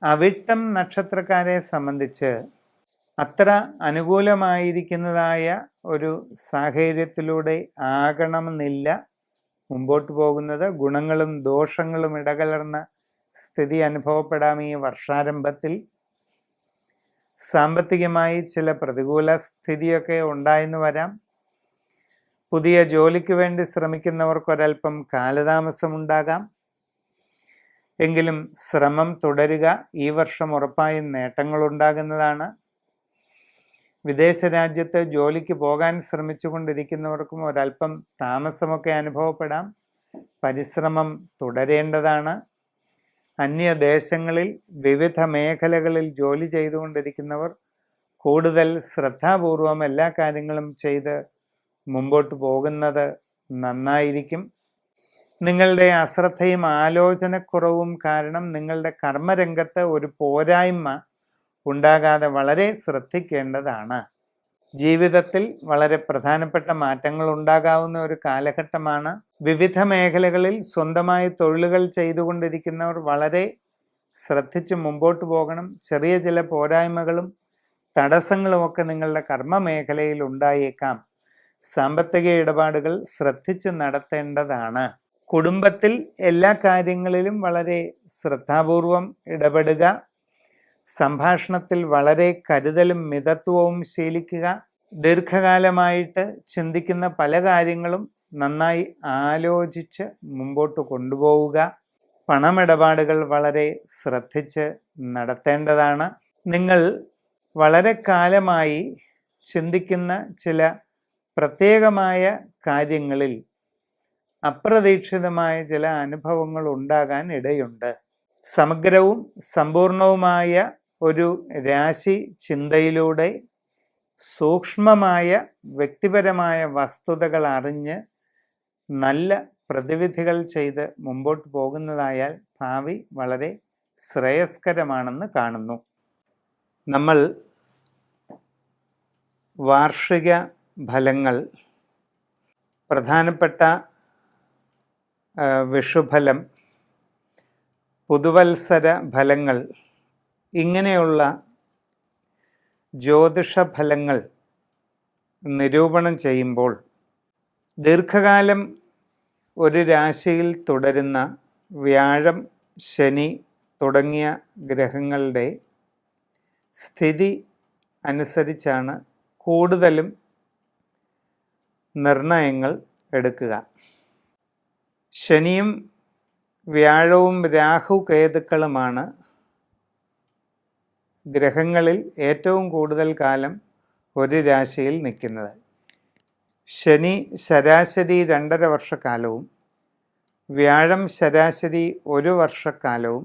അവിട്ടം നക്ഷത്രക്കാരെ സംബന്ധിച്ച് അത്ര അനുകൂലമായിരിക്കുന്നതായ ഒരു സാഹചര്യത്തിലൂടെ ആകണമെന്നില്ല മുമ്പോട്ട് പോകുന്നത്. ഗുണങ്ങളും ദോഷങ്ങളും ഇടകലർന്ന സ്ഥിതി അനുഭവപ്പെടാം ഈ വർഷാരംഭത്തിൽ. സാമ്പത്തികമായി ചില പ്രതികൂല സ്ഥിതിയൊക്കെ ഉണ്ടായെന്ന് വരാം. പുതിയ ജോലിക്ക് വേണ്ടി ശ്രമിക്കുന്നവർക്കൊരൽപ്പം കാലതാമസമുണ്ടാകാം. എങ്കിലും ശ്രമം തുടരുക. ഈ വർഷം ഉറപ്പായും നേട്ടങ്ങളുണ്ടാകുന്നതാണ്. വിദേശ രാജ്യത്ത് ജോലിക്ക് പോകാൻ ശ്രമിച്ചു കൊണ്ടിരിക്കുന്നവർക്കും ഒരൽപ്പം താമസമൊക്കെ അനുഭവപ്പെടാം. പരിശ്രമം തുടരേണ്ടതാണ്. അന്യദേശങ്ങളിൽ വിവിധ മേഖലകളിൽ ജോലി ചെയ്തുകൊണ്ടിരിക്കുന്നവർ കൂടുതൽ ശ്രദ്ധാപൂർവം എല്ലാ കാര്യങ്ങളും ചെയ്ത് മുമ്പോട്ട് പോകുന്നത് നന്നായിരിക്കും. നിങ്ങളുടെ അശ്രദ്ധയും ആലോചനക്കുറവും കാരണം നിങ്ങളുടെ കർമ്മരംഗത്ത് ഒരു പോരായ്മ ഉണ്ടാകാതെ വളരെ ശ്രദ്ധിക്കേണ്ടതാണ്. ജീവിതത്തിൽ വളരെ പ്രധാനപ്പെട്ട മാറ്റങ്ങൾ ഉണ്ടാകാവുന്ന ഒരു കാലഘട്ടമാണ്. വിവിധ മേഖലകളിൽ സ്വന്തമായി തൊഴിലുകൾ ചെയ്തുകൊണ്ടിരിക്കുന്നവർ വളരെ ശ്രദ്ധിച്ച് മുമ്പോട്ട് പോകണം. ചെറിയ ചില പോരായ്മകളും തടസ്സങ്ങളുമൊക്കെ നിങ്ങളുടെ കർമ്മ മേഖലയിൽ ഉണ്ടായേക്കാം. സാമ്പത്തിക ഇടപാടുകൾ ശ്രദ്ധിച്ച് നടത്തേണ്ടതാണ്. കുടുംബത്തിൽ എല്ലാ കാര്യങ്ങളിലും വളരെ ശ്രദ്ധാപൂർവം ഇടപെടുക. സംഭാഷണത്തിൽ വളരെ കരുതലും മിതത്വവും ശീലിക്കുക. ദീർഘകാലമായിട്ട് ചിന്തിക്കുന്ന പല കാര്യങ്ങളും നന്നായി ആലോചിച്ച് മുമ്പോട്ട് കൊണ്ടുപോവുക. പണമിടപാടുകൾ വളരെ ശ്രദ്ധിച്ച് നടത്തേണ്ടതാണ്. നിങ്ങൾ വളരെ കാലമായി ചിന്തിക്കുന്ന ചില പ്രത്യേകമായ കാര്യങ്ങളിൽ അപ്രതീക്ഷിതമായ ചില അനുഭവങ്ങൾ ഉണ്ടാകാൻ ഇടയുണ്ട്. സമഗ്രവും സമ്പൂർണവുമായ ഒരു രാശി ചിന്തയിലൂടെ സൂക്ഷ്മമായ വ്യക്തിപരമായ വസ്തുതകൾ അറിഞ്ഞ് നല്ല പ്രതിവിധികൾ ചെയ്ത് മുമ്പോട്ട് പോകുന്നതായാൽ ഭാവി വളരെ ശ്രേയസ്കരമാണെന്ന് കാണുന്നു. നമ്മൾ വാർഷിക ഫലങ്ങൾ, പ്രധാനപ്പെട്ട വിഷുഫലം, പുതുവത്സര ഫലങ്ങൾ, ഇങ്ങനെയുള്ള ജ്യോതിഷ ഫലങ്ങൾ നിരൂപണം ചെയ്യുമ്പോൾ ദീർഘകാലം ഒരു രാശിയിൽ തുടരുന്ന വ്യാഴം, ശനി തുടങ്ങിയ ഗ്രഹങ്ങളുടെ സ്ഥിതി അനുസരിച്ചാണ് കൂടുതലും നിർണയങ്ങൾ എടുക്കുക. ശനിയും വ്യാഴവും രാഹു കേതുക്കളുമാണ് ഗ്രഹങ്ങളിൽ ഏറ്റവും കൂടുതൽ കാലം ഒരു രാശിയിൽ നിൽക്കുന്നത്. ശനി ശരാശരി 2.5 വർഷക്കാലവും വ്യാഴം ശരാശരി 1 വർഷക്കാലവും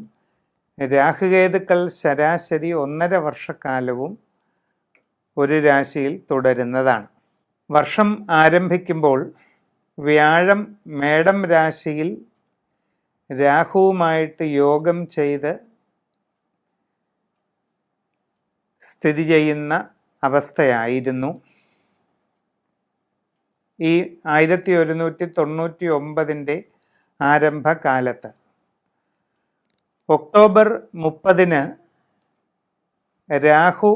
രാഹുകേതുക്കൾ ശരാശരി 1.5 വർഷക്കാലവും ഒരു രാശിയിൽ തുടരുന്നതാണ്. വർഷം ആരംഭിക്കുമ്പോൾ വ്യാഴം മേടം രാശിയിൽ രാഹുവുമായിട്ട് യോഗം ചെയ്ത് സ്ഥിതി ചെയ്യുന്ന അവസ്ഥയായിരുന്നു. ഈ 1199 ആരംഭകാലത്ത് ഒക്ടോബർ 30 രാഹു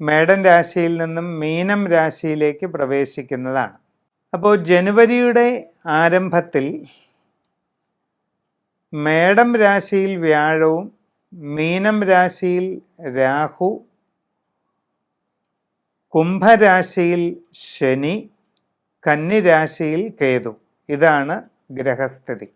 മേടൻ രാശിയിൽ നിന്നും മീനം രാശിയിലേക്ക് പ്രവേശിക്കുന്നതാണ്. അപ്പോൾ ജനുവരിയുടെ ആരംഭത്തിൽ മേടം രാശിയിൽ വ്യാഴവും മീനം രാശിയിൽ രാഹു, കുംഭരാശിയിൽ ശനി, കന്നി രാശിയിൽ കേതു. ഇതാണ് ഗ്രഹസ്ഥിതി.